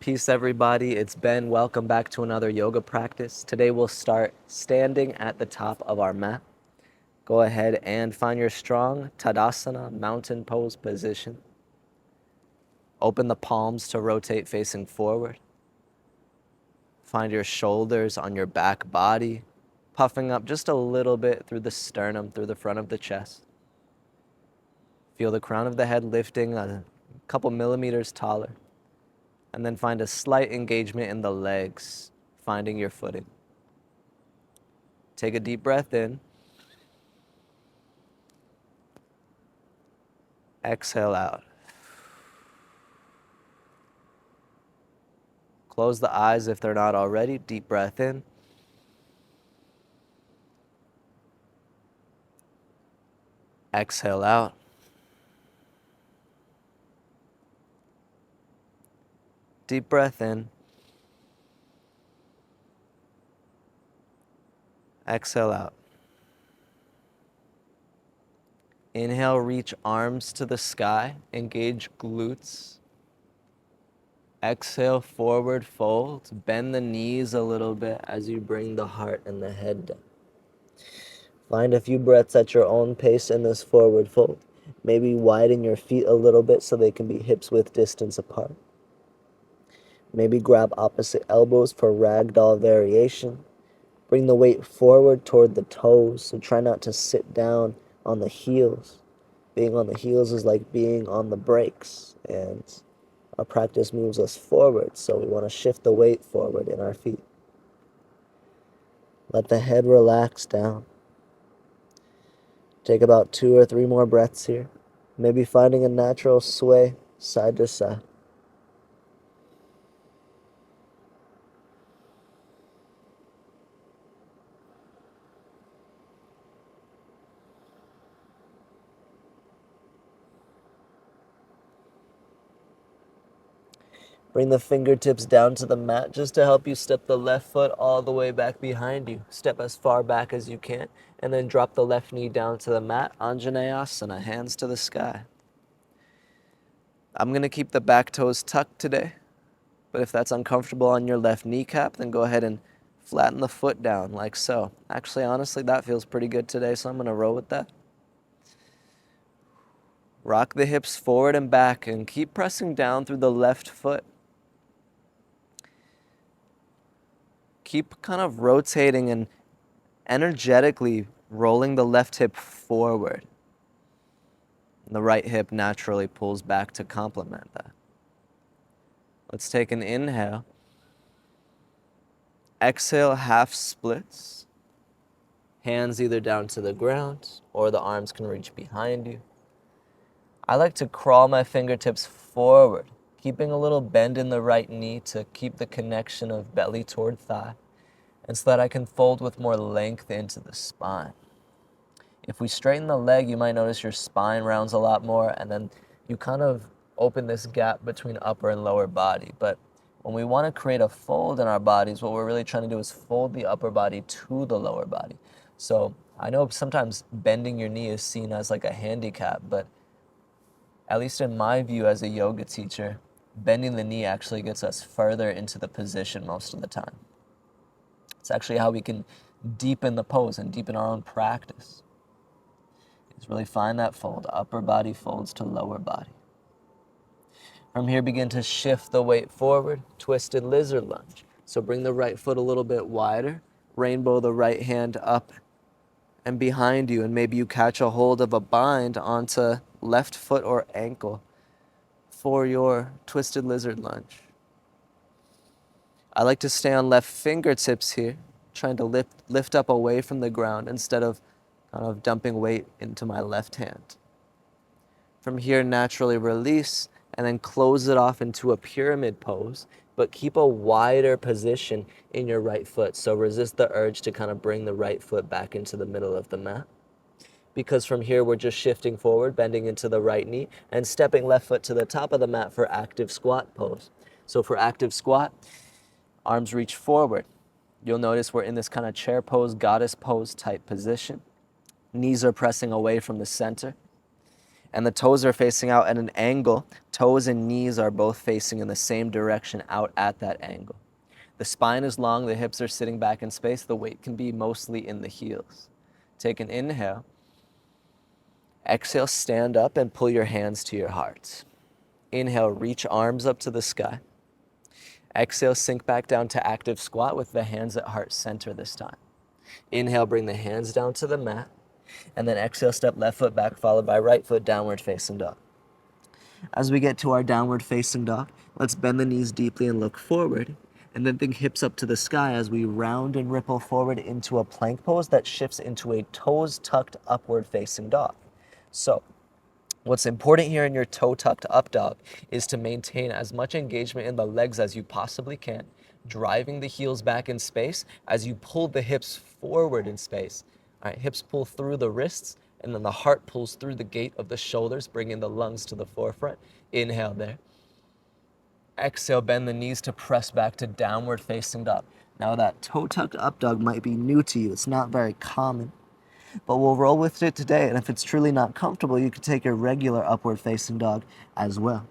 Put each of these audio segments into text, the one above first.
Peace, everybody. It's Ben. Welcome back to another yoga practice. Today we'll start standing at the top of our mat. Go ahead and find your strong Tadasana mountain pose position. Open the palms to rotate facing forward. Find your shoulders on your back body, puffing up just a little bit through the sternum, through the front of the chest. Feel the crown of the head lifting a couple millimeters taller. And then find a slight engagement in the legs, finding your footing. Take a deep breath in. Exhale out. Close the eyes if they're not already. Deep breath in. Exhale out. Deep breath in. Exhale out. Inhale, reach arms to the sky. Engage glutes. Exhale, forward fold. Bend the knees a little bit as you bring the heart and the head down. Find a few breaths at your own pace in this forward fold. Maybe widen your feet a little bit so they can be hips width distance apart. Maybe grab opposite elbows for ragdoll variation. Bring the weight forward toward the toes, so try not to sit down on the heels. Being on the heels is like being on the brakes, and our practice moves us forward, so we want to shift the weight forward in our feet. Let the head relax down. Take about 2 or 3 more breaths here, maybe finding a natural sway side to side. Bring the fingertips down to the mat just to help you step the left foot all the way back behind you. Step as far back as you can, and then drop the left knee down to the mat. Anjaneyasana, hands to the sky. I'm going to keep the back toes tucked today, but if that's uncomfortable on your left kneecap, then go ahead and flatten the foot down like so. Actually, honestly, that feels pretty good today, so I'm going to roll with that. Rock the hips forward and back and keep pressing down through the left foot. Keep kind of rotating and energetically rolling the left hip forward. And the right hip naturally pulls back to complement that. Let's take an inhale. Exhale, half splits. Hands either down to the ground or the arms can reach behind you. I like to crawl my fingertips forward, keeping a little bend in the right knee to keep the connection of belly toward thigh, and so that I can fold with more length into the spine. If we straighten the leg, you might notice your spine rounds a lot more, and then you kind of open this gap between upper and lower body. But when we want to create a fold in our bodies, what we're really trying to do is fold the upper body to the lower body. So I know sometimes bending your knee is seen as like a handicap, but at least in my view as a yoga teacher, bending the knee actually gets us further into the position most of the time. It's actually how we can deepen the pose and deepen our own practice. Is really find that fold. Upper body folds to lower body. From here, begin to shift the weight forward. Twisted lizard lunge. So bring the right foot a little bit wider. Rainbow the right hand up and behind you, and maybe you catch a hold of a bind onto left foot or ankle for your twisted lizard lunge. I like to stay on left fingertips here, trying to lift up away from the ground instead of kind of dumping weight into my left hand. From here, naturally release and then close it off into a pyramid pose, but keep a wider position in your right foot. So resist the urge to kind of bring the right foot back into the middle of the mat. Because from here, we're just shifting forward, bending into the right knee, and stepping left foot to the top of the mat for active squat pose. So for active squat, arms reach forward. You'll notice we're in this kind of chair pose, goddess pose type position. Knees are pressing away from the center. And the toes are facing out at an angle. Toes and knees are both facing in the same direction out at that angle. The spine is long, the hips are sitting back in space. The weight can be mostly in the heels. Take an inhale. Exhale, stand up and pull your hands to your heart. Inhale, reach arms up to the sky. Exhale, sink back down to active squat with the hands at heart center this time. Inhale, bring the hands down to the mat. And then exhale, step left foot back, followed by right foot, downward facing dog. As we get to our downward facing dog, let's bend the knees deeply and look forward. And then think hips up to the sky as we round and ripple forward into a plank pose that shifts into a toes tucked upward facing dog. So what's important here in your toe tucked up dog is to maintain as much engagement in the legs as you possibly can, driving the heels back in space as you pull the hips forward in space. All right, hips pull through the wrists, and then the heart pulls through the gate of the shoulders, bringing the lungs to the forefront. Inhale there. Exhale, bend the knees to press back to downward facing dog. Now that toe tucked up dog might be new to you. It's not very common, but we'll roll with it today. And if it's truly not comfortable, you can take your regular upward facing dog as well.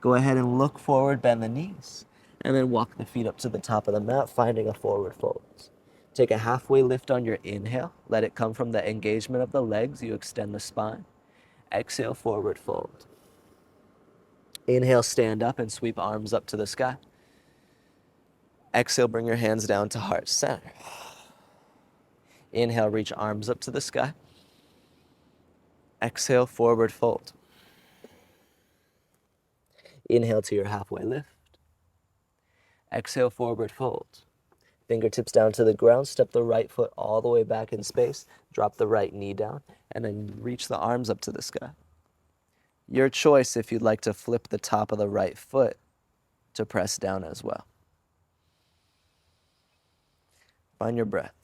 Go ahead and look forward, bend the knees, and then walk the feet up to the top of the mat, finding a forward fold. Take a halfway lift on your inhale. Let it come from the engagement of the legs. You extend the spine. Exhale, forward fold. Inhale, stand up and sweep arms up to the sky. Exhale, bring your hands down to heart center. Inhale, reach arms up to the sky. Exhale, forward fold. Inhale to your halfway lift. Exhale, forward fold. Fingertips down to the ground. Step the right foot all the way back in space. Drop the right knee down, and then reach the arms up to the sky. Your choice if you'd like to flip the top of the right foot to press down as well. Find your breath.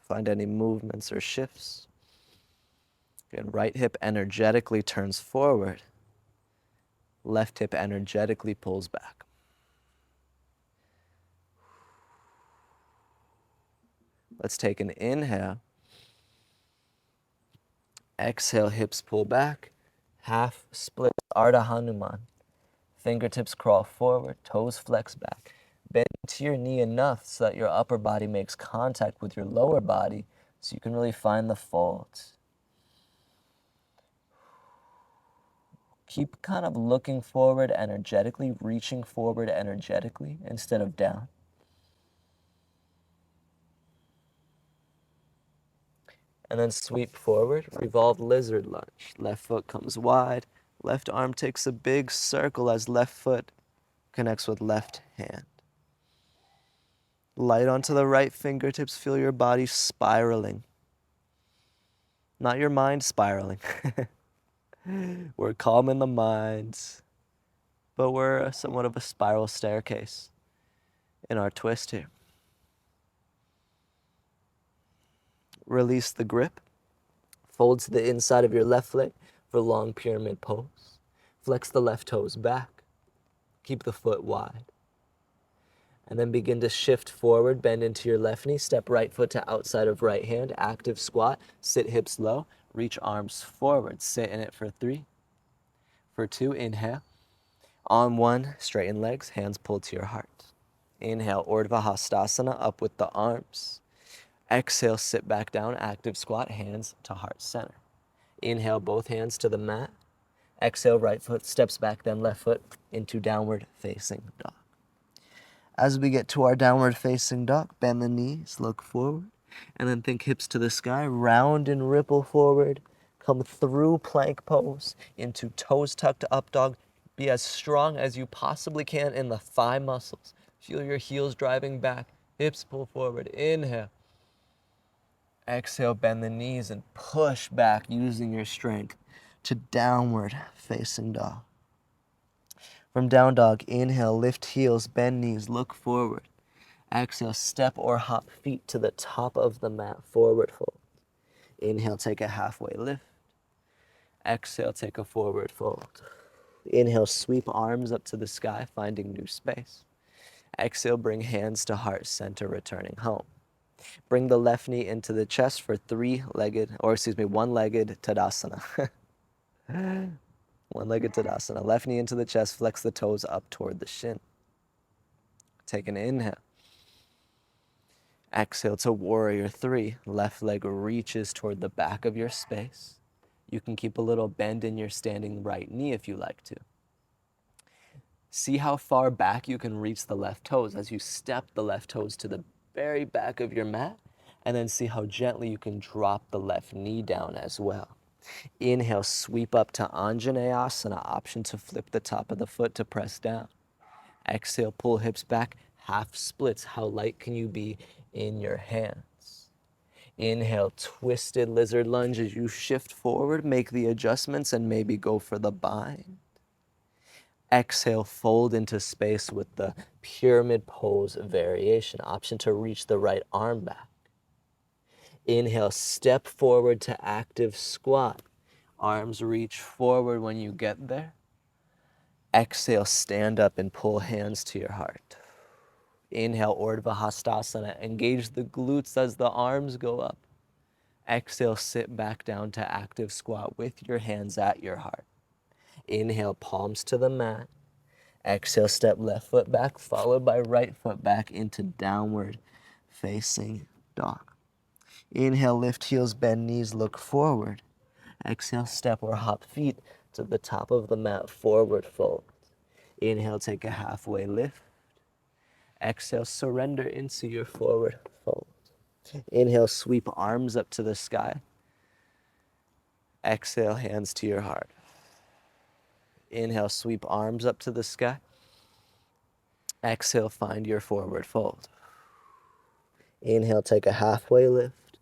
Find any movements or shifts. Again, right hip energetically turns forward. Left hip energetically pulls back. Let's take an inhale. Exhale, hips pull back. Half split, Ardha Hanuman. Fingertips crawl forward, toes flex back. Bend to your knee enough so that your upper body makes contact with your lower body so you can really find the fold. Keep kind of looking forward energetically, reaching forward energetically instead of down. And then sweep forward, revolve lizard lunge. Left foot comes wide, left arm takes a big circle as left foot connects with left hand. Light onto the right fingertips, feel your body spiraling. Not your mind spiraling. We're calm in the mind, but we're somewhat of a spiral staircase in our twist here. Release the grip. Fold to the inside of your left leg for long pyramid pose. Flex the left toes back. Keep the foot wide. And then begin to shift forward, bend into your left knee, step right foot to outside of right hand, active squat, sit hips low, reach arms forward, sit in it for 3. For 2, inhale. On 1, straighten legs, hands pulled to your heart. Inhale, Urdhva Hastasana, up with the arms. Exhale, sit back down, active squat, hands to heart center. Inhale, both hands to the mat. Exhale, right foot steps back, then left foot into downward facing dog. As we get to our downward facing dog, bend the knees, look forward, and then think hips to the sky, round and ripple forward, come through plank pose into toes tucked up dog. Be as strong as you possibly can in the thigh muscles. Feel your heels driving back, hips pull forward, inhale. Exhale, bend the knees and push back using your strength to downward facing dog. From down dog, inhale, lift heels, bend knees, look forward. Exhale, step or hop feet to the top of the mat, forward fold. Inhale, take a halfway lift. Exhale, take a forward fold. Inhale, sweep arms up to the sky, finding new space. Exhale, bring hands to heart center, returning home. Bring the left knee into the chest for one-legged Tadasana. One-legged Tadasana. Left knee into the chest, flex the toes up toward the shin. Take an inhale. Exhale to warrior three. Left leg reaches toward the back of your space. You can keep a little bend in your standing right knee if you like to. See how far back you can reach the left toes as you step the left toes to the very back of your mat, and then see how gently you can drop the left knee down as well. Inhale, sweep up to Anjaneyasana, option to flip the top of the foot to press down. Exhale, pull hips back, half splits. How light can you be in your hands? Inhale, twisted lizard lunge as you shift forward, make the adjustments and maybe go for the bind. Exhale, fold into space with the pyramid pose variation, option to reach the right arm back. Inhale, step forward to active squat. Arms reach forward when you get there. Exhale, stand up and pull hands to your heart. Inhale, Urdhva Hastasana. Engage the glutes as the arms go up. Exhale, sit back down to active squat with your hands at your heart. Inhale, palms to the mat. Exhale, step left foot back, followed by right foot back into downward facing dog. Inhale, lift heels, bend knees, look forward. Exhale, step or hop feet to the top of the mat, forward fold. Inhale, take a halfway lift. Exhale, surrender into your forward fold. Inhale, sweep arms up to the sky. Exhale, hands to your heart. Inhale, sweep arms up to the sky. Exhale, find your forward fold. Inhale, take a halfway lift.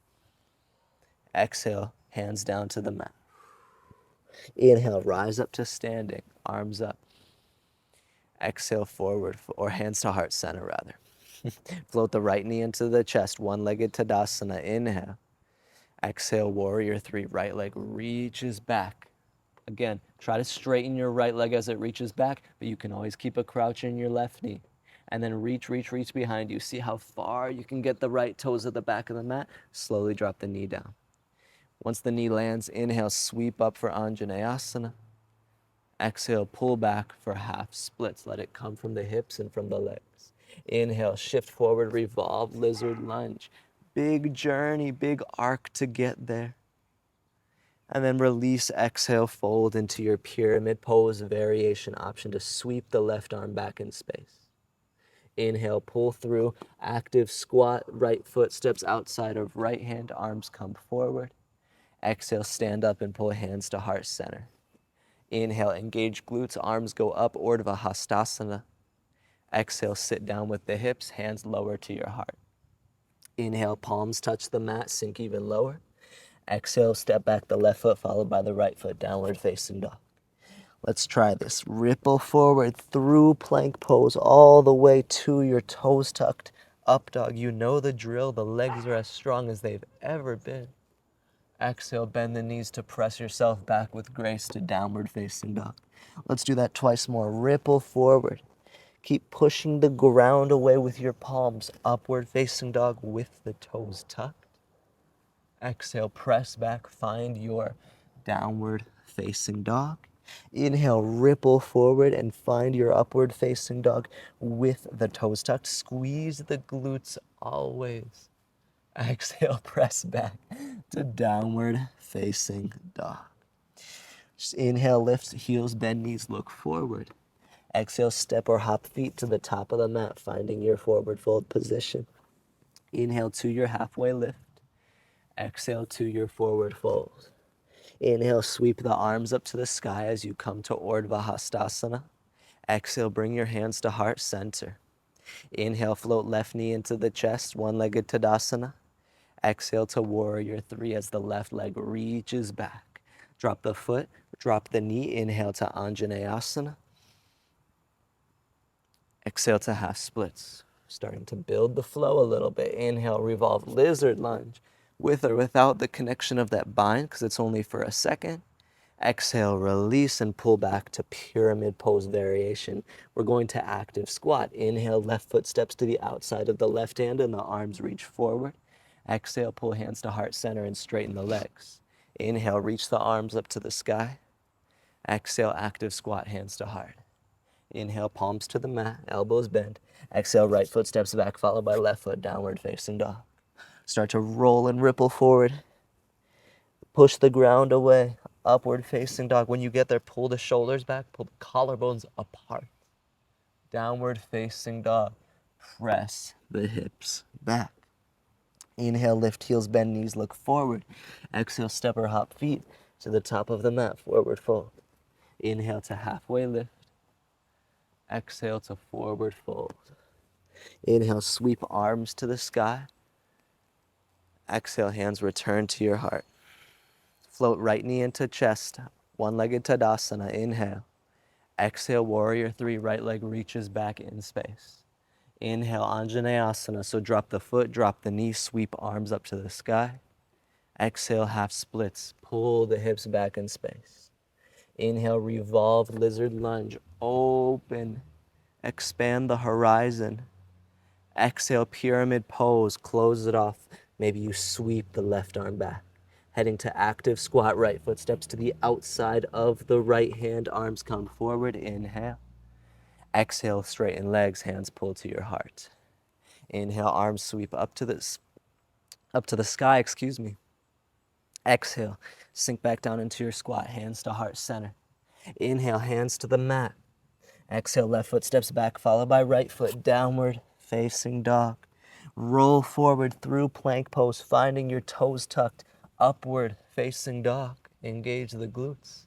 Exhale, hands down to the mat. Inhale, rise up to standing, arms up. Exhale, forward, or hands to heart center rather. Float the right knee into the chest, one-legged Tadasana. Inhale. Exhale, warrior three, right leg reaches back. Again, try to straighten your right leg as it reaches back, but you can always keep a crouch in your left knee. And then reach behind you. See how far you can get the right toes at the back of the mat. Slowly drop the knee down. Once the knee lands, inhale, sweep up for Anjaneyasana. Exhale, pull back for half splits. Let it come from the hips and from the legs. Inhale, shift forward, revolve, lizard lunge. Big journey, big arc to get there. And then release, exhale, fold into your pyramid pose variation, option to sweep the left arm back in space. Inhale, pull through, active squat, right foot steps outside of right hand, arms come forward. Exhale, stand up and pull hands to heart center. Inhale, engage glutes, arms go up, Urdhva Hastasana. Exhale, sit down with the hips, hands lower to your heart. Inhale, palms touch the mat, sink even lower. Exhale, step back the left foot, followed by the right foot, downward facing dog. Let's try this. Ripple forward through plank pose all the way to your toes tucked up dog. You know the drill. The legs are as strong as they've ever been. Exhale, bend the knees to press yourself back with grace to downward facing dog. Let's do that twice more. Ripple forward. Keep pushing the ground away with your palms. Upward facing dog with the toes tucked. Exhale, press back, find your downward facing dog. Inhale, ripple forward and find your upward facing dog with the toes tucked. Squeeze the glutes always. Exhale, press back to downward facing dog. Just inhale, lift heels, bend knees, look forward. Exhale, step or hop feet to the top of the mat, finding your forward fold position. Inhale to your halfway lift. Exhale to your forward fold. Inhale, sweep the arms up to the sky as you come to Urdhva Hastasana. Exhale, bring your hands to heart center. Inhale, float left knee into the chest, one-legged Tadasana. Exhale to warrior three as the left leg reaches back. Drop the foot, drop the knee. Inhale to Anjaneyasana. Exhale to half splits. Starting to build the flow a little bit. Inhale, revolve, lizard lunge. With or without the connection of that bind, because it's only for a second. Exhale, release and pull back to pyramid pose variation. We're going to active squat. Inhale, left foot steps to the outside of the left hand and the arms reach forward. Exhale, pull hands to heart center and straighten the legs. Inhale, reach the arms up to the sky. Exhale, active squat, hands to heart. Inhale, palms to the mat, elbows bend. Exhale, right foot steps back, followed by left foot, downward facing dog. Start to roll and ripple forward. Push the ground away, upward facing dog. When you get there, pull the shoulders back, pull the collarbones apart. Downward facing dog. Press the hips back. Inhale, lift heels, bend knees, look forward. Exhale, step or hop feet to the top of the mat, forward fold. Inhale to halfway lift. Exhale to forward fold. Inhale, sweep arms to the sky. Exhale, hands return to your heart. Float right knee into chest, one-legged Tadasana. Inhale. Exhale, warrior three, right leg reaches back in space. Inhale, Anjaneyasana, so drop the foot, drop the knee, sweep arms up to the sky. Exhale, half splits, pull the hips back in space. Inhale, revolve, lizard lunge, open, expand the horizon. Exhale, pyramid pose, close it off. Maybe you sweep the left arm back. Heading to active squat, right foot steps to the outside of the right hand, arms come forward, inhale. Exhale, straighten legs, hands pull to your heart. Inhale, arms sweep up to the sky, Exhale, sink back down into your squat, hands to heart center. Inhale, hands to the mat. Exhale, left foot steps back, followed by right foot, downward facing dog. Roll forward through plank pose, finding your toes tucked, upward facing dog. Engage the glutes.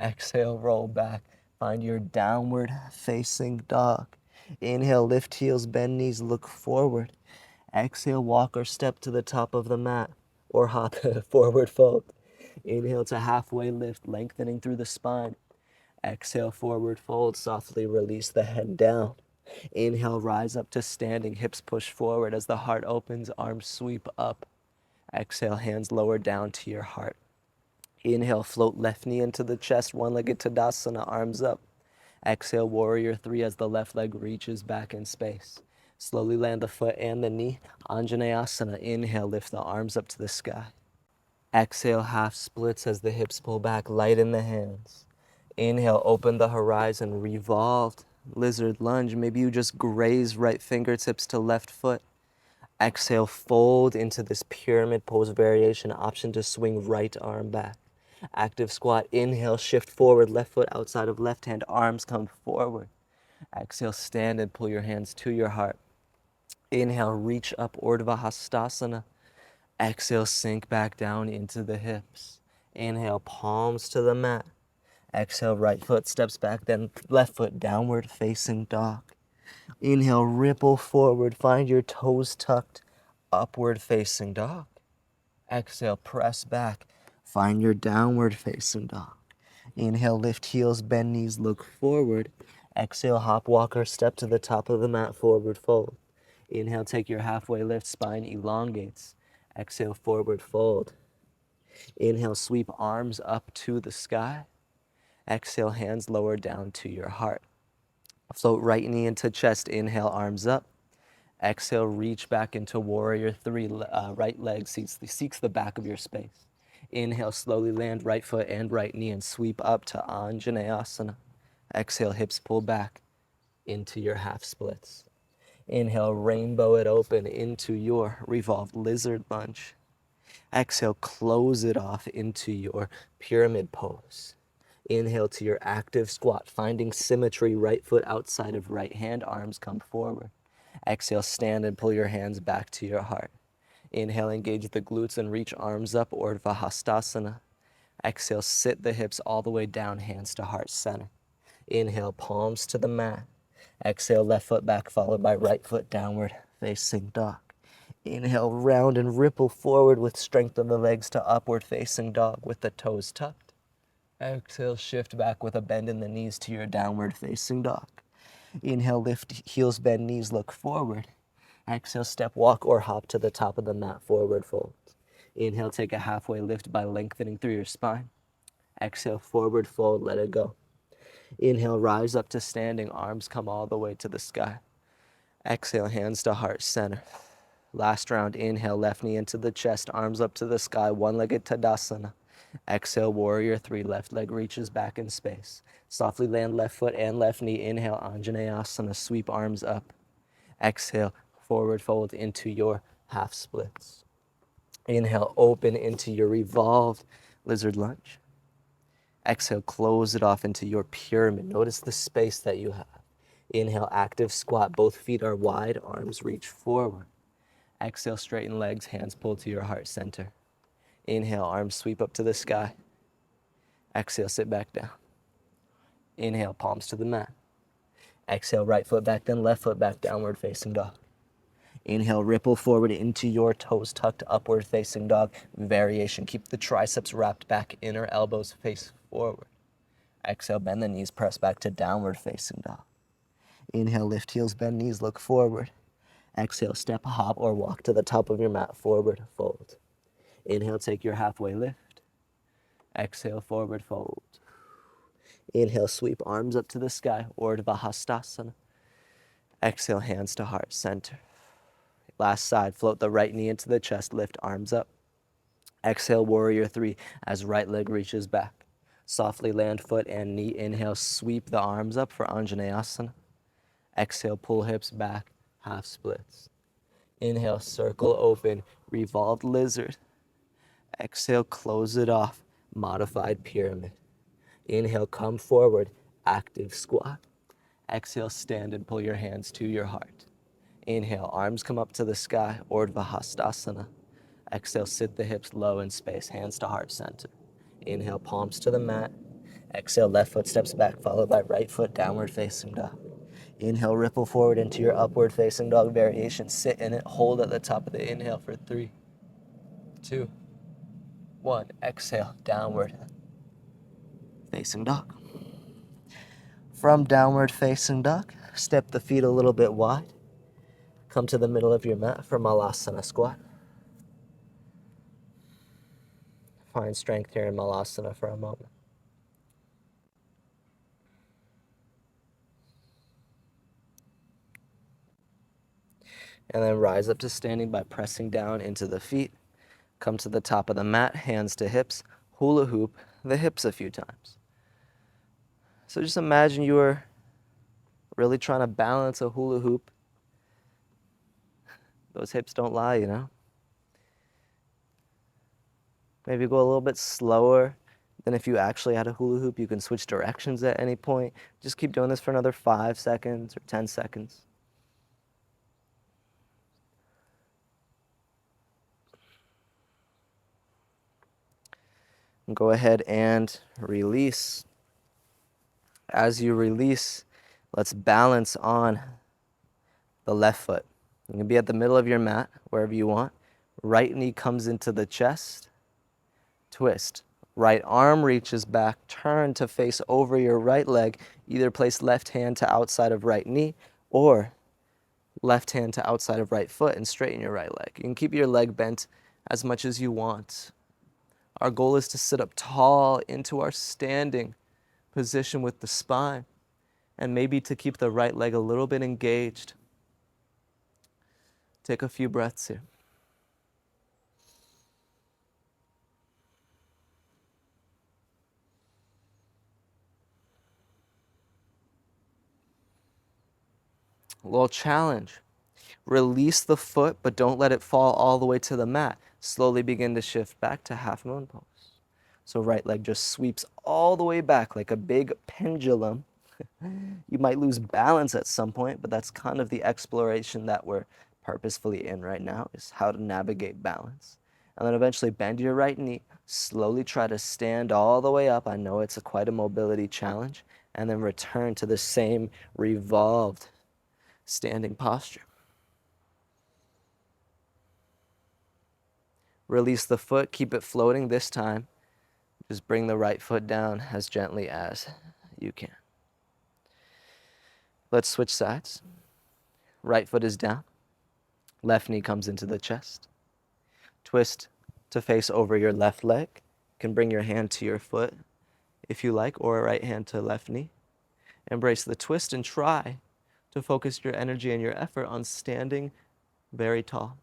Exhale, roll back. Find your downward facing dog. Inhale, lift heels, bend knees, look forward. Exhale, walk or step to the top of the mat or hop forward fold. Inhale to halfway lift, lengthening through the spine. Exhale, forward fold, softly release the head down. Inhale, rise up to standing, hips push forward as the heart opens, arms sweep up. Exhale, hands lower down to your heart. Inhale, float left knee into the chest, one-legged Tadasana, arms up. Exhale, warrior three as the left leg reaches back in space. Slowly land the foot and the knee, Anjaneyasana. Inhale, lift the arms up to the sky. Exhale, half splits as the hips pull back, light in the hands. Inhale, open the horizon, revolved, lizard lunge. Maybe you just graze right fingertips to left foot. Exhale, fold into this pyramid pose variation, option to swing right arm back. Active squat, inhale, shift forward, left foot outside of left hand, arms come forward. Exhale, stand and pull your hands to your heart. Inhale, reach up, Urdhva Hastasana. Exhale, sink back down into the hips. Inhale, palms to the mat. Exhale, right foot steps back, then left foot downward facing dog. Inhale, ripple forward, find your toes tucked, upward facing dog. Exhale, press back, find your downward facing dog. Inhale, lift heels, bend knees, look forward. Exhale, hop, walk, or step to the top of the mat, forward fold. Inhale, take your halfway lift, spine elongates. Exhale, forward fold. Inhale, sweep arms up to the sky. Exhale, hands lower down to your heart. Float right knee into chest. Inhale, arms up. Exhale, reach back into warrior three. Right leg seeks the back of your space. Inhale, slowly land right foot and right knee and sweep up to Anjaneyasana. Exhale, hips pull back into your half splits. Inhale, rainbow it open into your revolved lizard lunge. Exhale, close it off into your pyramid pose. Inhale to your active squat, finding symmetry, right foot outside of right hand, arms come forward. Exhale, stand and pull your hands back to your heart. Inhale, engage the glutes and reach arms up, Urdhva Hastasana. Exhale, sit the hips all the way down, hands to heart center. Inhale, palms to the mat. Exhale, left foot back, followed by right foot downward facing dog. Inhale, round and ripple forward with strength of the legs to upward facing dog with the toes tucked. Exhale, shift back with a bend in the knees to your downward facing dog. Inhale, lift heels, bend knees, look forward. Exhale, step, walk, or hop to the top of the mat, forward fold. Inhale, take a halfway lift by lengthening through your spine. Exhale, forward fold, let it go. Inhale, rise up to standing, arms come all the way to the sky. Exhale, hands to heart center. Last round, inhale, left knee into the chest, arms up to the sky, one-legged Tadasana. Exhale, warrior three, left leg reaches back in space. Softly land left foot and left knee. Inhale, Anjaneyasana, sweep arms up. Exhale, forward fold into your half splits. Inhale, open into your revolved lizard lunge. Exhale, close it off into your pyramid. Notice the space that you have. Inhale, active squat. Both feet are wide, arms reach forward. Exhale, straighten legs, hands pull to your heart center. Inhale, arms sweep up to the sky. Exhale, sit back down. Inhale, palms to the mat. Exhale, right foot back, then left foot back, downward facing dog. Inhale, ripple forward into your toes tucked, upward facing dog. Variation. Keep the triceps wrapped back, inner elbows face forward. Exhale, bend the knees, press back to downward facing dog. Inhale, lift heels, bend knees, look forward. Exhale, step, hop, or walk to the top of your mat, forward fold. Inhale, take your halfway lift. Exhale, forward fold. Inhale, sweep arms up to the sky, Urdhva Hastasana. Exhale, hands to heart center. Last side, float the right knee into the chest, lift arms up. Exhale, warrior three, as right leg reaches back. Softly land foot and knee. Inhale, sweep the arms up for Anjaneyasana. Exhale, pull hips back, half splits. Inhale, circle open, revolved lizard. Exhale, close it off, modified pyramid. Inhale, come forward, active squat. Exhale, stand and pull your hands to your heart. Inhale, arms come up to the sky, Urdhva Hastasana. Exhale, sit the hips low in space, hands to heart center. Inhale, palms to the mat. Exhale, left foot steps back, followed by right foot, downward facing dog. Inhale, ripple forward into your upward facing dog variation. Sit in it, hold at the top of the inhale for 3, 2, 1. Exhale, downward facing dog. From downward facing dog, step the feet a little bit wide. Come to the middle of your mat for Malasana squat. Find strength here in Malasana for a moment. And then rise up to standing by pressing down into the feet. Come to the top of the mat, hands to hips, hula hoop the hips a few times. So just imagine you are really trying to balance a hula hoop. Those hips don't lie, you know. Maybe go a little bit slower than if you actually had a hula hoop. You can switch directions at any point. Just keep doing this for another 5 seconds or 10 seconds. And go ahead and release. As you release, let's balance on the left foot. You can be at the middle of your mat, wherever you want. Right knee comes into the chest. Twist. Right arm reaches back. Turn to face over your right leg. Either place left hand to outside of right knee or left hand to outside of right foot and straighten your right leg. You can keep your leg bent as much as you want. Our goal is to sit up tall into our standing position with the spine, and maybe to keep the right leg a little bit engaged. Take a few breaths here. A little challenge. Release the foot, but don't let it fall all the way to the mat. Slowly begin to shift back to half moon pose. So right leg just sweeps all the way back like a big pendulum. You might lose balance at some point, but that's kind of the exploration that we're purposefully in right now, is how to navigate balance. And then eventually bend your right knee, slowly try to stand all the way up. I know it's quite a mobility challenge. And then return to the same revolved standing posture. Release the foot, keep it floating this time. Just bring the right foot down as gently as you can. Let's switch sides. Right foot is down. Left knee comes into the chest. Twist to face over your left leg. You can bring your hand to your foot if you like, or a right hand to left knee. Embrace the twist and try to focus your energy and your effort on standing very tall.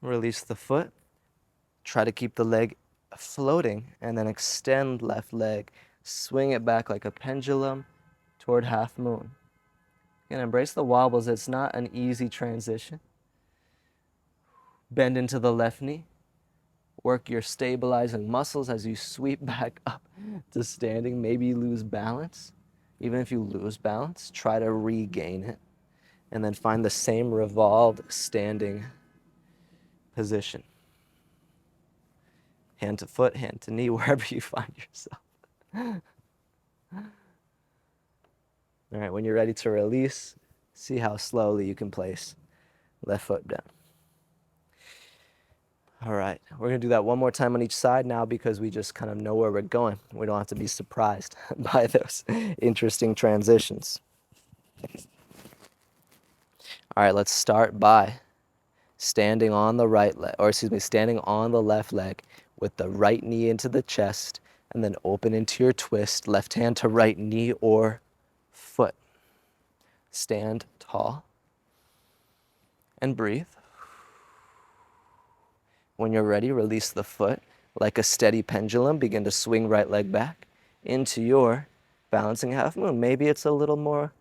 Release the foot. Try to keep the leg floating and then extend left leg. Swing it back like a pendulum toward half moon. Again, embrace the wobbles. It's not an easy transition. Bend into the left knee. Work your stabilizing muscles as you sweep back up to standing. Maybe you lose balance. Even if you lose balance, try to regain it. And then find the same revolved standing position. Hand to foot, hand to knee, wherever you find yourself. All right, when you're ready to release, see how slowly you can place left foot down. All right, we're gonna do that one more time on each side now because we just kind of know where we're going. We don't have to be surprised by those interesting transitions. All right, let's start by standing on the right leg, or excuse me, standing on the left leg with the right knee into the chest and then open into your twist, left hand to right knee or foot. Stand tall and breathe. When you're ready, release the foot like a steady pendulum. Begin to swing right leg back into your balancing half moon. Maybe it's a little more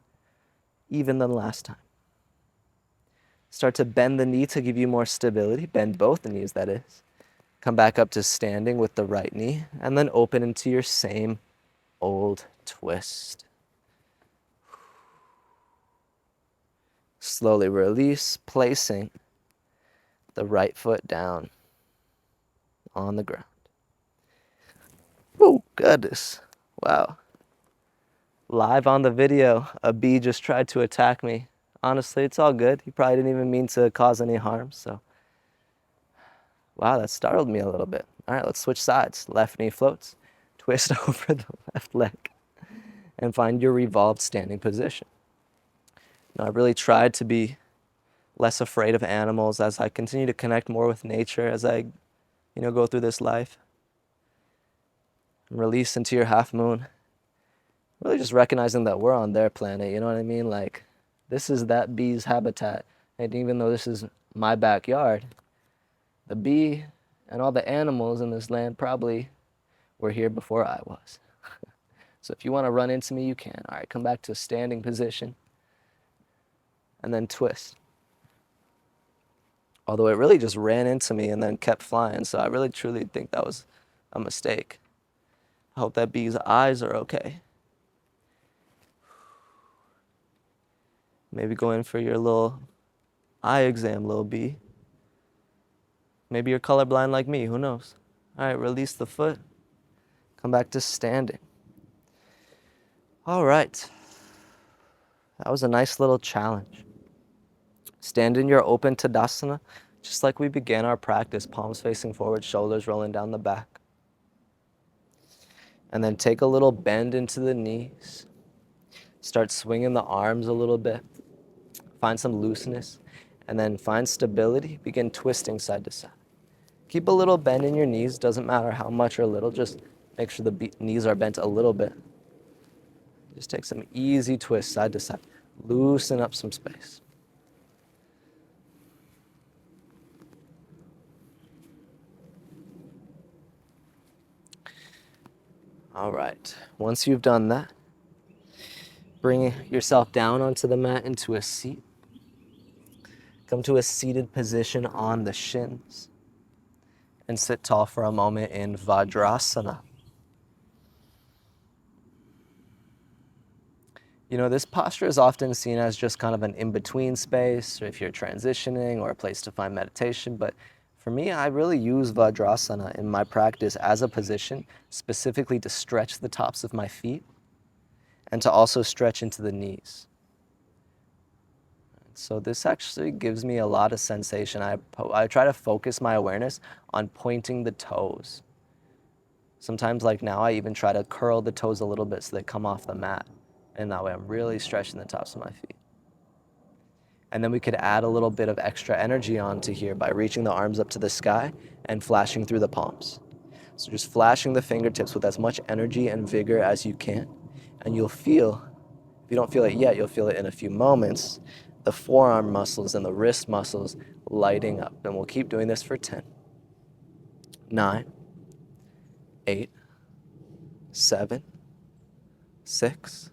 even than last time. Start to bend the knee to give you more stability. Bend both the knees, that is. Come back up to standing with the right knee and then open into your same old twist. Slowly release, placing the right foot down on the ground. Oh, goodness. Wow. Live on the video, a bee just tried to attack me. Honestly, it's all good. He probably didn't even mean to cause any harm, so. Wow, that startled me a little bit. All right, let's switch sides. Left knee floats. Twist over the left leg and find your revolved standing position. Now, I really tried to be less afraid of animals as I continue to connect more with nature as I, go through this life. And release into your half moon. Really just recognizing that we're on their planet, you know what I mean? Like, this is that bee's habitat. And even though this is my backyard, the bee and all the animals in this land probably were here before I was. So if you want to run into me, you can. All right, come back to a standing position and then twist. Although it really just ran into me and then kept flying, so I really truly think that was a mistake. I hope that bee's eyes are okay. Maybe go in for your little eye exam, little bee. Maybe you're colorblind like me, who knows? All right, release the foot. Come back to standing. All right. That was a nice little challenge. Stand in your open Tadasana, just like we began our practice, palms facing forward, shoulders rolling down the back. And then take a little bend into the knees. Start swinging the arms a little bit. Find some looseness. And then find stability. Begin twisting side to side. Keep a little bend in your knees. Doesn't matter how much or little. Just make sure the knees are bent a little bit. Just take some easy twists side to side. Loosen up some space. All right. Once you've done that, bring yourself down onto the mat into a seat. Come to a seated position on the shins and sit tall for a moment in Vajrasana. This posture is often seen as just kind of an in-between space, or if you're transitioning, or a place to find meditation. But for me, I really use Vajrasana in my practice as a position specifically to stretch the tops of my feet and to also stretch into the knees. So this actually gives me a lot of sensation. I try to focus my awareness on pointing the toes. Sometimes, like now, I even try to curl the toes a little bit so they come off the mat. And that way I'm really stretching the tops of my feet. And then we could add a little bit of extra energy onto here by reaching the arms up to the sky and flashing through the palms. So just flashing the fingertips with as much energy and vigor as you can. And you'll feel, if you don't feel it yet, you'll feel it in a few moments, the forearm muscles and the wrist muscles lighting up. And we'll keep doing this for 10, 9, 8, 7, 6,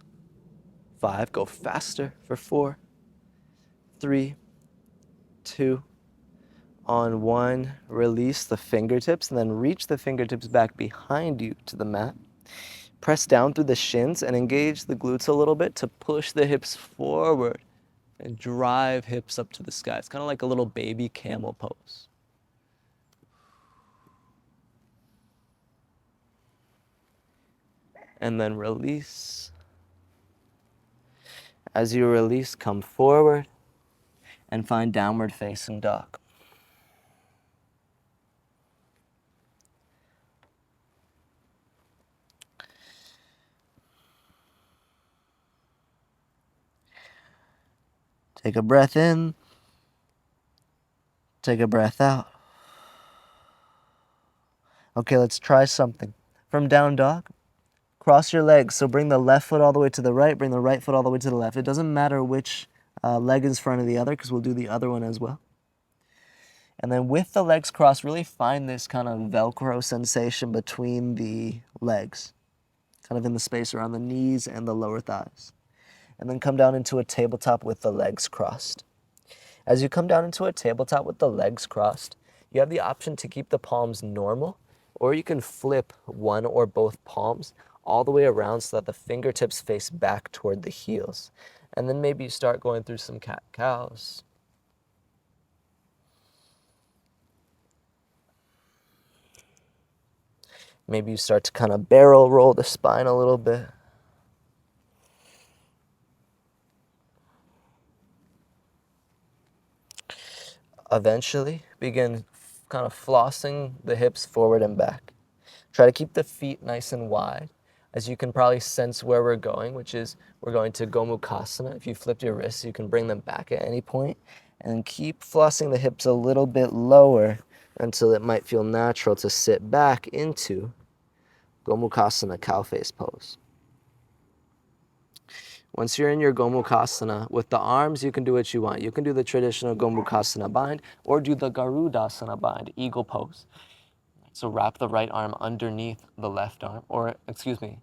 5. Go faster for 4, 3, 2, on 1. Release the fingertips and then reach the fingertips back behind you to the mat. Press down through the shins and engage the glutes a little bit to push the hips forward and drive hips up to the sky. It's kind of like a little baby camel pose. And then release. As you release, come forward and find downward facing dog. Take a breath in. Take a breath out. Okay, let's try something. From down dog, cross your legs. So bring the left foot all the way to the right, bring the right foot all the way to the left. It doesn't matter which leg is in front of the other because we'll do the other one as well. And then with the legs crossed, really find this kind of Velcro sensation between the legs, kind of in the space around the knees and the lower thighs. And then come down into a tabletop with the legs crossed. As you come down into a tabletop with the legs crossed, you have the option to keep the palms normal, or you can flip one or both palms all the way around so that the fingertips face back toward the heels. And then maybe you start going through some cat-cows. Maybe you start to kind of barrel roll the spine a little bit. Eventually, begin kind of flossing the hips forward and back. Try to keep the feet nice and wide. As you can probably sense where we're going, which is we're going to Gomukhasana. If you flipped your wrists, you can bring them back at any point. And keep flossing the hips a little bit lower until it might feel natural to sit back into Gomukhasana, cow face pose. Once you're in your Gomukhasana, with the arms, you can do what you want. You can do the traditional Gomukhasana bind or do the Garudasana bind, eagle pose. So wrap the right arm underneath the left arm, or excuse me,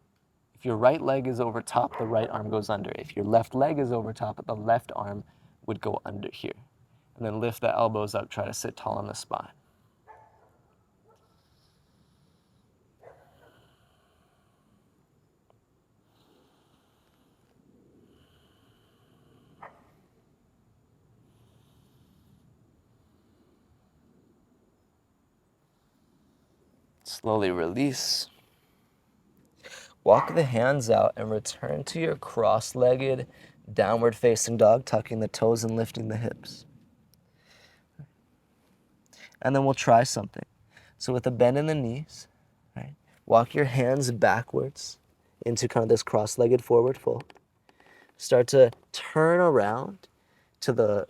if your right leg is over top, the right arm goes under. If your left leg is over top, the left arm would go under here. And then lift the elbows up, try to sit tall on the spine. Slowly release. Walk the hands out and return to your cross-legged downward facing dog, tucking the toes and lifting the hips. And then we'll try something. So with a bend in the knees, right, walk your hands backwards into kind of this cross-legged forward fold. Start to turn around to the,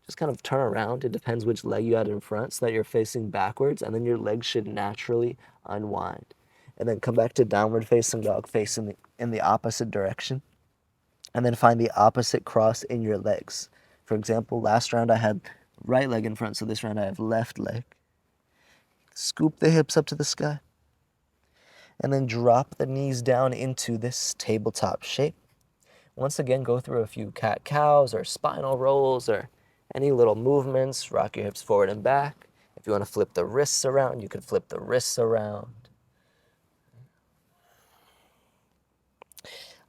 just kind of turn around. It depends which leg you had in front so that you're facing backwards, and then your legs should naturally unwind. And then come back to downward facing dog, facing in the opposite direction. And then find the opposite cross in your legs. For example, last round I had right leg in front, so this round I have left leg. Scoop the hips up to the sky. And then drop the knees down into this tabletop shape. Once again, go through a few cat-cows or spinal rolls or any little movements. Rock your hips forward and back. If you want to flip the wrists around, you can flip the wrists around.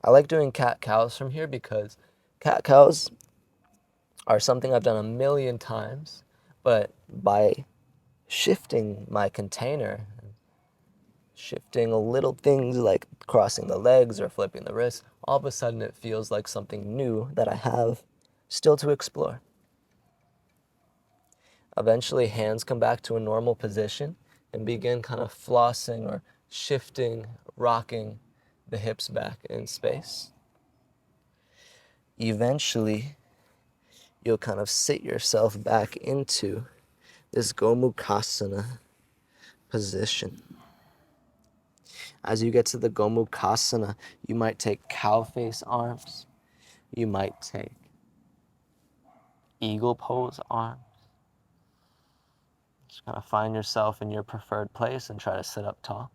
I like doing cat-cows from here because cat-cows are something I've done a million times, but by shifting my container, shifting little things like crossing the legs or flipping the wrists, all of a sudden it feels like something new that I have still to explore. Eventually, hands come back to a normal position and begin kind of flossing or shifting, rocking the hips back in space. Eventually, you'll kind of sit yourself back into this Gomukhasana position. As you get to the Gomukhasana, you might take cow face arms. You might take eagle pose arms. Just kind of find yourself in your preferred place and try to sit up tall.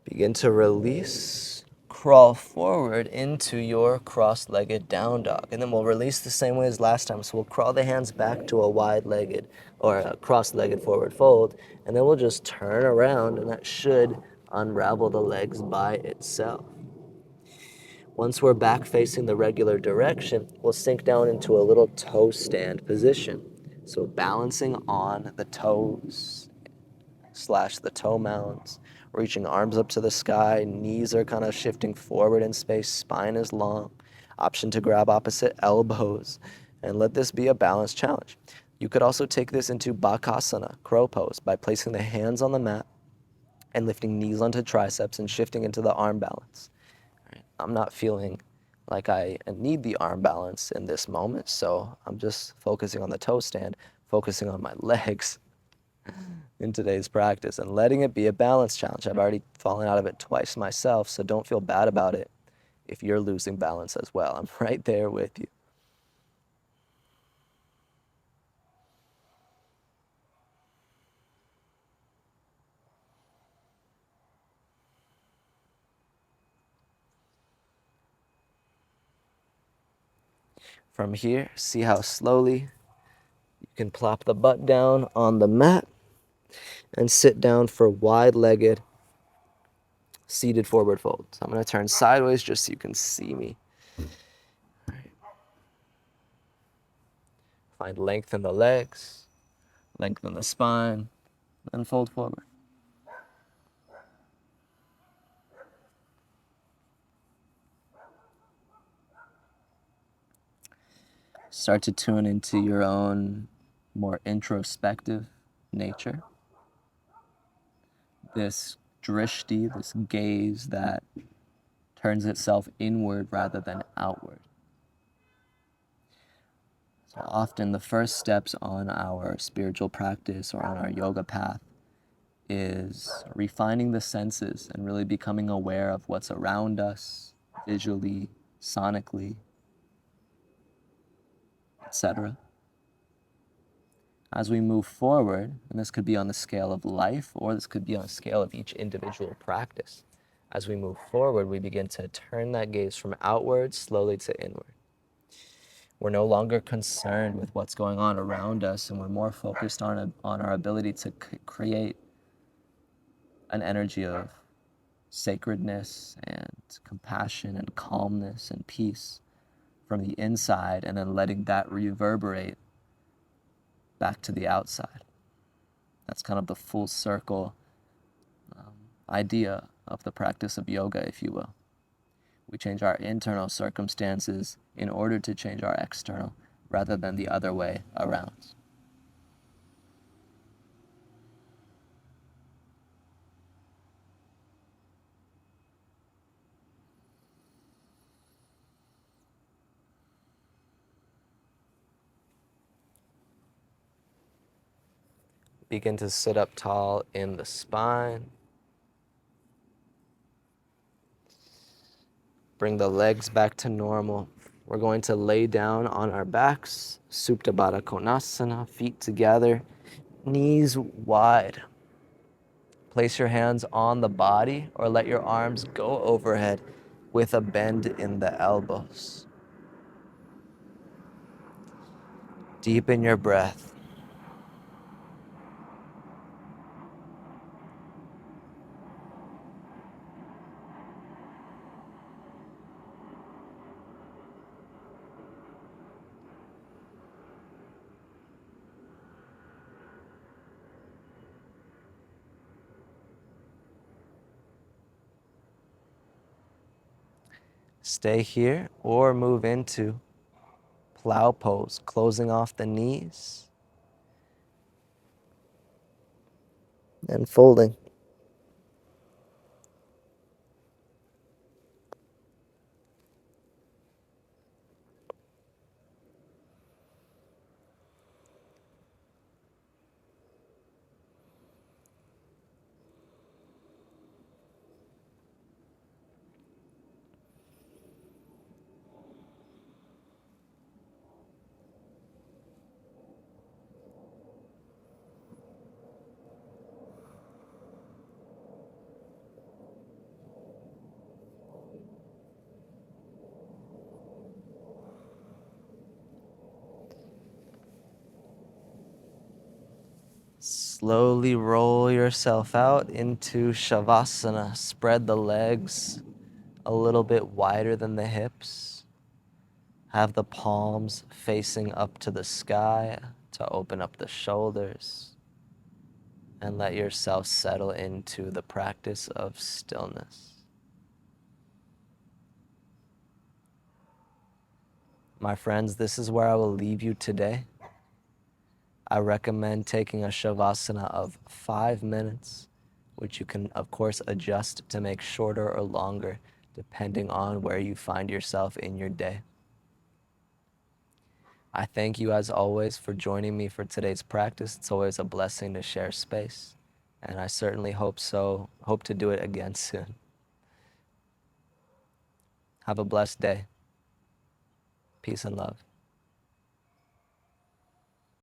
Begin to release, crawl forward into your cross-legged down dog. And then we'll release the same way as last time. So we'll crawl the hands back to a wide-legged or a cross-legged forward fold. And then we'll just turn around, and that should unravel the legs by itself. Once we're back facing the regular direction, we'll sink down into a little toe stand position. So balancing on the toes / the toe mounds, reaching arms up to the sky, knees are kind of shifting forward in space, spine is long, option to grab opposite elbows, and let this be a balanced challenge. You could also take this into Bakasana, crow pose, by placing the hands on the mat and lifting knees onto triceps and shifting into the arm balance. I'm not feeling like I need the arm balance in this moment, so I'm just focusing on the toe stand, focusing on my legs in today's practice and letting it be a balance challenge. I've already fallen out of it twice myself, so don't feel bad about it if you're losing balance as well. I'm right there with you. From here, see how slowly you can plop the butt down on the mat and sit down for wide-legged seated forward fold. So I'm going to turn sideways just so you can see me. Find length in the legs, lengthen the spine, then fold forward. Start to tune into your own more introspective nature. This drishti, this gaze that turns itself inward rather than outward. So often the first steps on our spiritual practice or on our yoga path is refining the senses and really becoming aware of what's around us, visually, sonically, etc. As we move forward, and this could be on the scale of life, or this could be on a scale of each individual practice. As we move forward, we begin to turn that gaze from outward slowly to inward. We're no longer concerned with what's going on around us, and we're more focused on our ability to create an energy of sacredness and compassion and calmness and peace from the inside, and then letting that reverberate back to the outside. That's kind of the full circle idea of the practice of yoga, if you will. We change our internal circumstances in order to change our external, rather than the other way around. Begin to sit up tall in the spine. Bring the legs back to normal. We're going to lay down on our backs, Supta Baddha Konasana, feet together, knees wide. Place your hands on the body or let your arms go overhead with a bend in the elbows. Deepen your breath. Stay here or move into plow pose, closing off the knees. and folding. Slowly roll yourself out into Shavasana. Spread the legs a little bit wider than the hips. Have the palms facing up to the sky to open up the shoulders. And let yourself settle into the practice of stillness. My friends, this is where I will leave you today. I recommend taking a Shavasana of 5 minutes, which you can, of course, adjust to make shorter or longer, depending on where you find yourself in your day. I thank you, as always, for joining me for today's practice. It's always a blessing to share space, and I certainly hope to do it again soon. Have a blessed day. Peace and love.